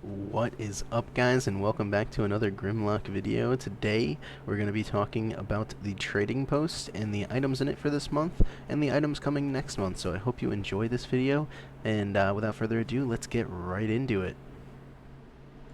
What is up, guys, and welcome back to another Grimlock video. Today we're going to be talking about the trading post and the items in it for this month and the items coming next month. So I hope you enjoy this video, and without further ado, let's get right into it.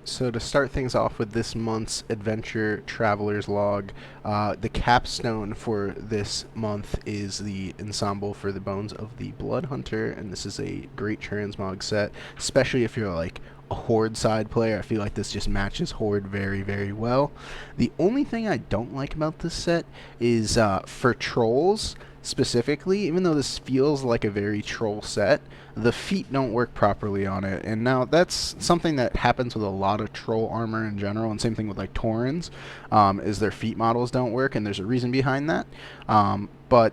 So to start things off with this month's Adventure Traveler's Log, the capstone for this month is the ensemble for the Bones of the Blood Hunter, and this is a great transmog set, especially if you're like a Horde side player. I feel like this just matches Horde very, very well. The only thing I don't like about this set is for trolls specifically, even though this feels like a very troll set, the feet don't work properly on it. And now that's something that happens with a lot of troll armor in general, and same thing with like Taurens, is their feet models don't work, and there's a reason behind that. But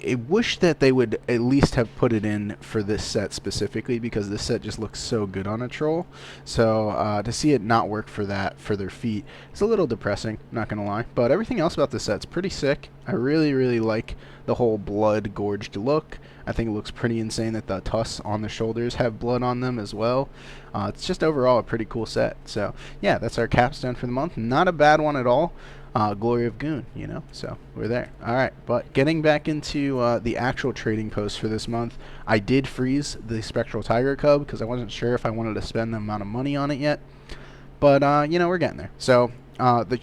I wish that they would at least have put it in for this set specifically, because this set just looks so good on a troll. So to see it not work for that, for their feet, is a little depressing, not gonna lie. But everything else about this set's pretty sick. I really, really like the whole blood gorged look. I think it looks pretty insane that the tusks on the shoulders have blood on them as well. It's just overall a pretty cool set. So yeah, that's our capstone for the month. Not a bad one at all. Glory of Goon, you know, so we're there. Alright, but getting back into the actual trading post for this month, I did freeze the Spectral Tiger Cub because I wasn't sure if I wanted to spend the amount of money on it yet. But, you know, we're getting there. So,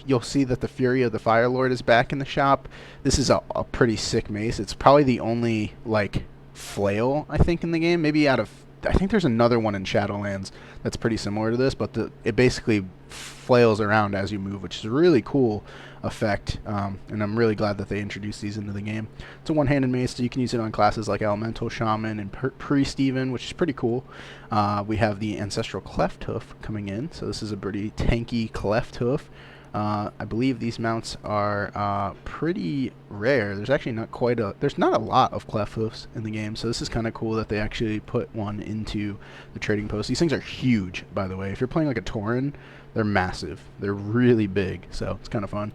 you'll see that the Fury of the Fire Lord is back in the shop. This is a pretty sick mace. It's probably the only, like, flail, I think, in the game. Maybe out of... I think there's another one in Shadowlands that's pretty similar to this, but it basically flails around as you move, which is a really cool effect, and I'm really glad that they introduced these into the game. It's a one-handed mace, so you can use it on classes like Elemental Shaman and Priest even, which is pretty cool. We have the Ancestral Cleft Hoof coming in, so this is a pretty tanky Cleft Hoof. I believe these mounts are pretty rare. There's actually there's not a lot of Cleft Hoofs in the game, so this is kind of cool that they actually put one into the trading post. These things are huge, by the way. If you're playing like a Tauren, they're massive. They're really big, so it's kind of fun.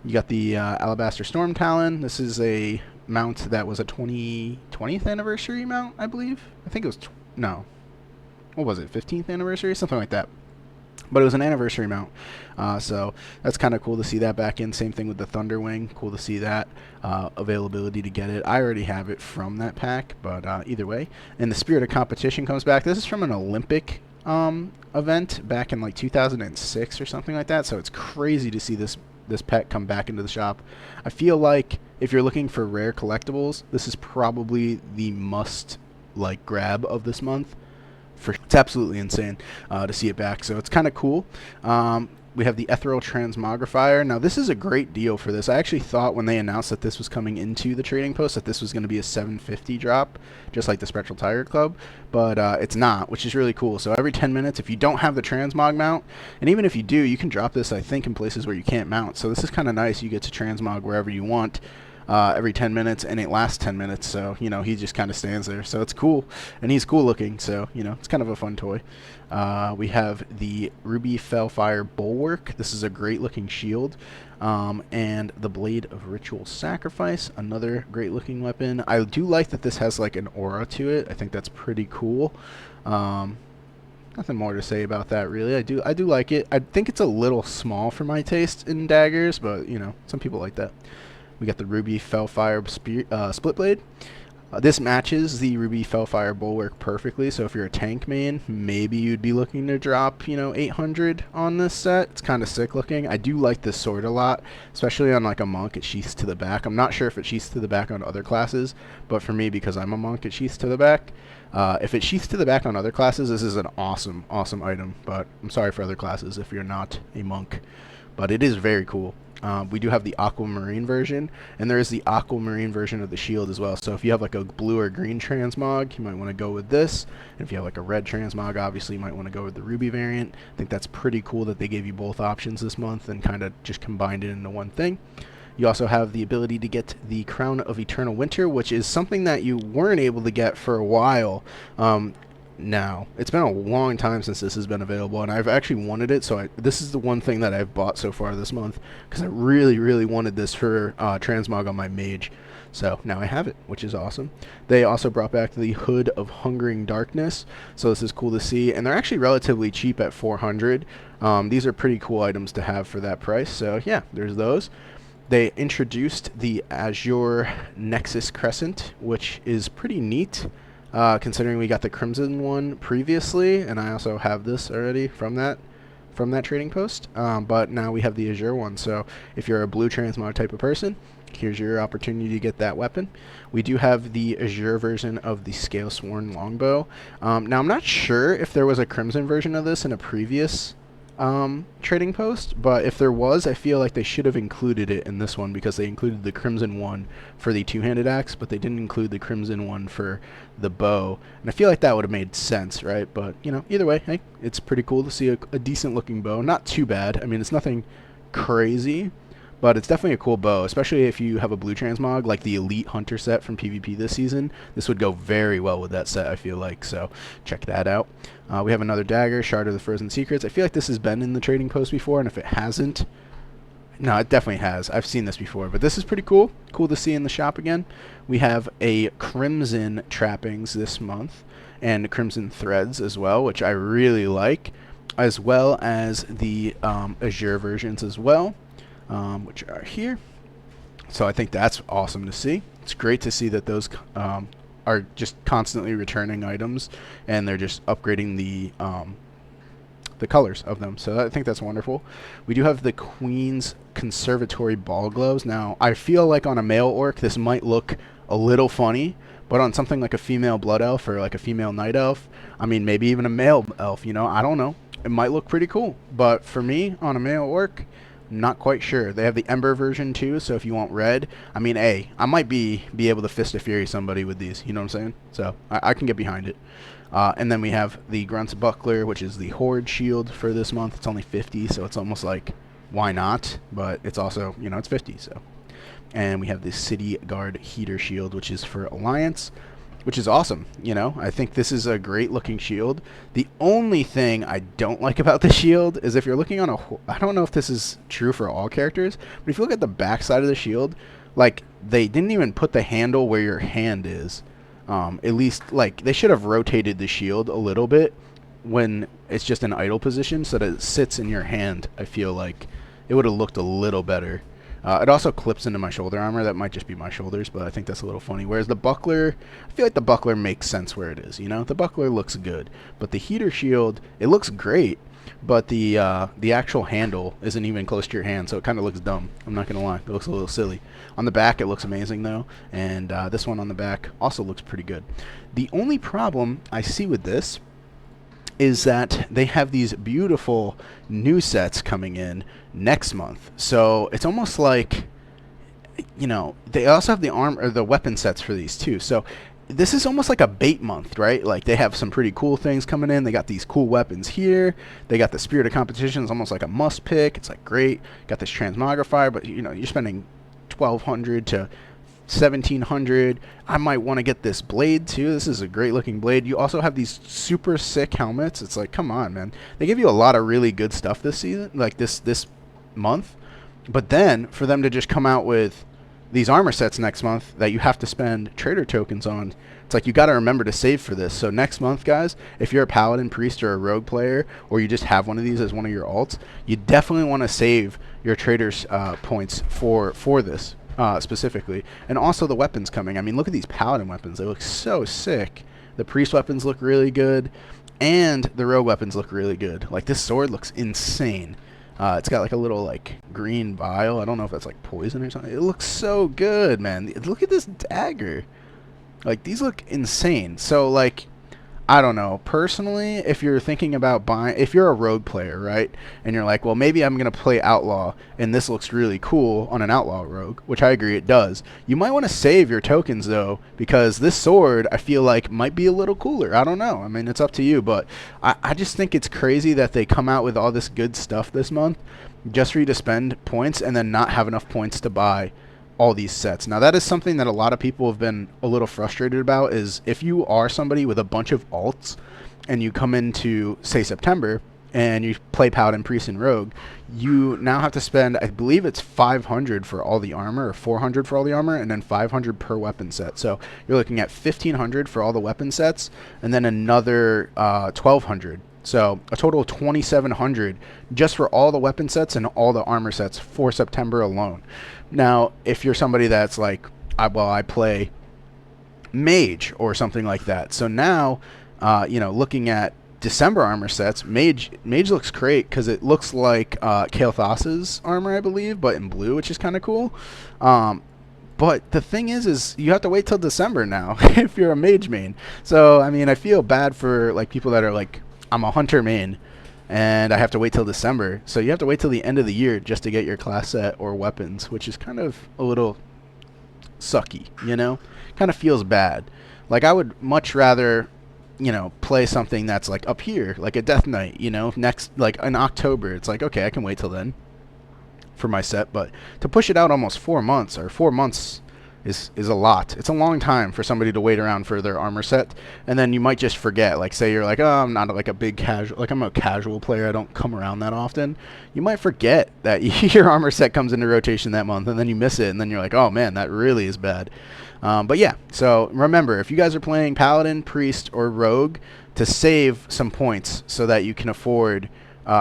You got the Alabaster Storm Talon. This is a mount that was a 20th anniversary mount, I believe. I think it was, no. What was it, 15th anniversary? Something like that. But it was an anniversary mount, so that's kind of cool to see that back in. Same thing with the Thunderwing. Cool to see that availability to get it. I already have it from that pack, but either way. And the Spirit of Competition comes back. This is from an Olympic event back in like 2006 or something like that, so it's crazy to see this pet come back into the shop. I feel like if you're looking for rare collectibles, this is probably the must like grab of this month. It's absolutely insane to see it back, so it's kind of cool. We have the Ethereal Transmogrifier. Now, this is a great deal for this. I actually thought when they announced that this was coming into the trading post that this was going to be a 750 drop, just like the Spectral Tiger Club, but it's not, which is really cool. So every 10 minutes, if you don't have the Transmog mount, and even if you do, you can drop this, I think, in places where you can't mount. So this is kind of nice. You get to Transmog wherever you want. Every 10 minutes, and it lasts 10 minutes, so, you know, he just kind of stands there. So it's cool, and he's cool looking, so, you know, it's kind of a fun toy. We have the Ruby Fellfire Bulwark. This is a great looking shield. And the Blade of Ritual Sacrifice, another great looking weapon. I do like that this has like an aura to it. I think that's pretty cool. Nothing more to say about that, really. I do like it. I think it's a little small for my taste in daggers, but, you know, some people like that. We got the Ruby Fellfire Split Blade. This matches the Ruby Fellfire Bulwark perfectly, so if you're a tank main, maybe you'd be looking to drop, you know, 800 on this set. It's kind of sick looking. I do like this sword a lot, especially on like a monk. It sheaths to the back. I'm not sure if it sheaths to the back on other classes, but for me, because I'm a monk, it sheaths to the back. If it sheaths to the back on other classes, this is an awesome, awesome item, but I'm sorry for other classes if you're not a monk. But it is very cool. We do have the aquamarine version, and there is the aquamarine version of the shield as well. So if you have like a blue or green transmog, you might want to go with this. And if you have like a red transmog, obviously you might want to go with the ruby variant. I think that's pretty cool that they gave you both options this month and kind of just combined it into one thing. You also have the ability to get the Crown of Eternal Winter, which is something that you weren't able to get for a while. Now, it's been a long time since this has been available, and I've actually wanted it, so this is the one thing that I've bought so far this month, because I really, really wanted this for transmog on my mage. So now I have it, which is awesome. They also brought back the Hood of Hungering Darkness, so this is cool to see, and they're actually relatively cheap at 400. These are pretty cool items to have for that price, so yeah, there's those. They introduced the Azure Nexus Crescent, which is pretty neat, considering we got the Crimson one previously, and I also have this already from that trading post. But now we have the Azure one, so if you're a blue transmog type of person, here's your opportunity to get that weapon. We do have the Azure version of the Scale Sworn Longbow. Now I'm not sure if there was a Crimson version of this in a previous trading post, but if there was, I feel like they should have included it in this one, because they included the Crimson one for the two-handed axe, but they didn't include the Crimson one for the bow, and I feel like that would have made sense, right? But you know, either way, hey, it's pretty cool to see a decent looking bow. Not too bad. I mean, it's nothing crazy, but it's definitely a cool bow, especially if you have a blue transmog like the Elite Hunter set from PvP this season. This would go very well with that set, I feel like, so check that out. We have another dagger, Shard of the Frozen Secrets. I feel like this has been in the trading post before, and if it hasn't, no, it definitely has. I've seen this before, but this is pretty cool. Cool to see in the shop again. We have a Crimson Trappings this month, and Crimson Threads as well, which I really like, as well as the Azure versions as well, which are here. So I think that's awesome to see. It's great to see that those are just constantly returning items, and they're just upgrading the colors of them. So I think that's wonderful. We do have the Queen's Conservatory Ball Gloves. Now, I feel like on a male orc, this might look a little funny, but on something like a female blood elf or like a female night elf, I mean, maybe even a male elf, you know, I don't know. It might look pretty cool. But for me, on a male orc, not quite sure. They have the Ember version too, so if you want red, I mean, I might be able to Fist of Fury somebody with these, you know what I'm saying? So I can get behind it. And then we have the Grunt's Buckler, which is the Horde shield for this month. It's only 50, so it's almost like, why not? But it's also, you know, it's 50, so. And we have the City Guard Heater shield, which is for Alliance, which is awesome. You know, I think this is a great looking shield. The only thing I don't like about the shield is if you're looking on I don't know if this is true for all characters, but if you look at the back side of the shield, like, they didn't even put the handle where your hand is. At least, like, they should have rotated the shield a little bit when it's just an idle position so that it sits in your hand. I feel like it would have looked a little better. It also clips into my shoulder armor. That might just be my shoulders, but I think that's a little funny. Whereas the buckler, I feel like the buckler makes sense where it is, you know? The buckler looks good. But the heater shield, it looks great, but the actual handle isn't even close to your hand, so it kind of looks dumb. I'm not going to lie. It looks a little silly. On the back, it looks amazing, though, and this one on the back also looks pretty good. The only problem I see with this is that they have these beautiful new sets coming in next month. So it's almost like, you know, they also have the the weapon sets for these too. So this is almost like a bait month, right? Like, they have some pretty cool things coming in. They got these cool weapons here. They got the Spirit of Competition. It's almost like a must pick. It's like great. Got this Transmogrifier, but you know, you're spending 1,200 to 1,700. I might want to get this blade too. This is a great looking blade. You also have these super sick helmets. It's like, come on, man. They give you a lot of really good stuff this season, like this month. But then for them to just come out with these armor sets next month that you have to spend trader tokens on, it's like, you got to remember to save for this. So next month, guys, if you're a paladin, priest, or a rogue player, or you just have one of these as one of your alts, you definitely want to save your traders points for this. Specifically, and also the weapons coming. I mean, look at these paladin weapons. They look so sick. The priest weapons look really good, and the rogue weapons look really good. Like, this sword looks insane. It's got like a little like green vial. I don't know if that's like poison or something. It looks so good, man. Look at this dagger. Like, these look insane. So, like, I don't know. Personally, if you're thinking about buying, if you're a rogue player, right, and you're like, well, maybe I'm going to play outlaw, and this looks really cool on an outlaw rogue, which I agree it does, you might want to save your tokens, though, because this sword, I feel like, might be a little cooler. I don't know. I mean, it's up to you, but I just think it's crazy that they come out with all this good stuff this month just for you to spend points and then not have enough points to buy all these sets. Now, that is something that a lot of people have been a little frustrated about, is if you are somebody with a bunch of alts and you come into, say, September, and you play Paladin, Priest, and Rogue, you now have to spend, I believe it's 500 for all the armor, or 400 for all the armor, and then 500 per weapon set. So you're looking at 1,500 for all the weapon sets, and then another 1,200. So a total of 2,700 just for all the weapon sets and all the armor sets for September alone. Now, if you're somebody that's like, I play Mage or something like that. So now, looking at December armor sets, Mage looks great because it looks like Kael'thas's armor, I believe, but in blue, which is kind of cool. But the thing is you have to wait till December now if you're a Mage main. So, I mean, I feel bad for like people that are like, I'm a Hunter main, and I have to wait till December. So you have to wait till the end of the year just to get your class set or weapons, which is kind of a little sucky, Kind of feels bad. Like, I would much rather, play something that's like up here, like a Death Knight, next, like in October. It's like, okay, I can wait till then for my set, but to push it out almost 4 months, or 4 months is a lot. It's a long time for somebody to wait around for their armor set, and then you might just forget. Like, say you're like, oh, I'm not like a big casual, like I'm a casual player, I don't come around that often. You might forget that your armor set comes into rotation that month, and then you miss it, and then you're like, oh man, that really is bad. But yeah, so remember, if you guys are playing Paladin, Priest, or Rogue, to save some points so that you can afford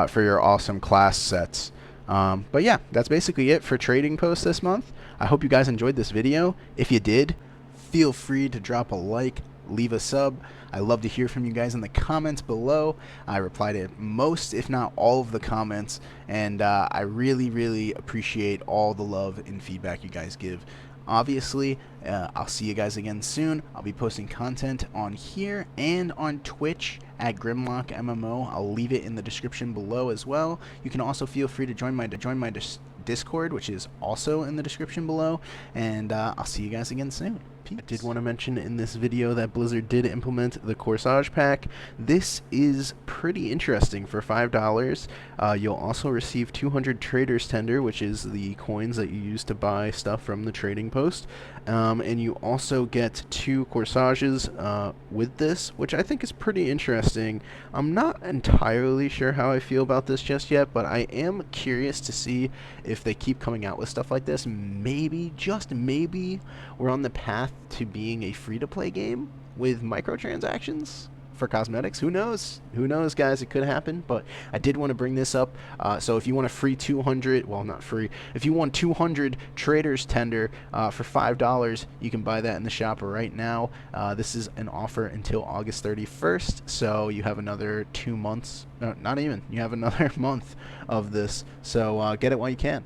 for your awesome class sets. But yeah, that's basically it for Trading Post this month. I hope you guys enjoyed this video. If you did, feel free to drop a like, leave a sub. I love to hear from you guys in the comments below. I reply to most, if not all, of the comments, and I really, really appreciate all the love and feedback you guys give. Obviously, I'll see you guys again soon. I'll be posting content on here and on Twitch at Grimlock MMO. I'll leave it in the description below as well. You can also feel free to join my Discord, which is also in the description below, and I'll see you guys again soon. Peace. I did want to mention in this video that Blizzard did implement the Corsage pack. This is pretty interesting for $5. You'll also receive 200 Traders Tender, which is the coins that you use to buy stuff from the trading post, and you also get 2 Corsages with this, which I think is pretty interesting. I'm not entirely sure how I feel about this just yet, but I am curious to see if they keep coming out with stuff like this. Maybe, just maybe, we're on the path to being a free-to-play game with microtransactions for cosmetics. Who knows? Who knows, guys? It could happen, but I did want to bring this up. So if you want a free 200, well, not free, if you want 200 Traders Tender for $5, you can buy that in the shop right now. This is an offer until August 31st, so you have another 2 months, no, not even, you have another month of this, so get it while you can.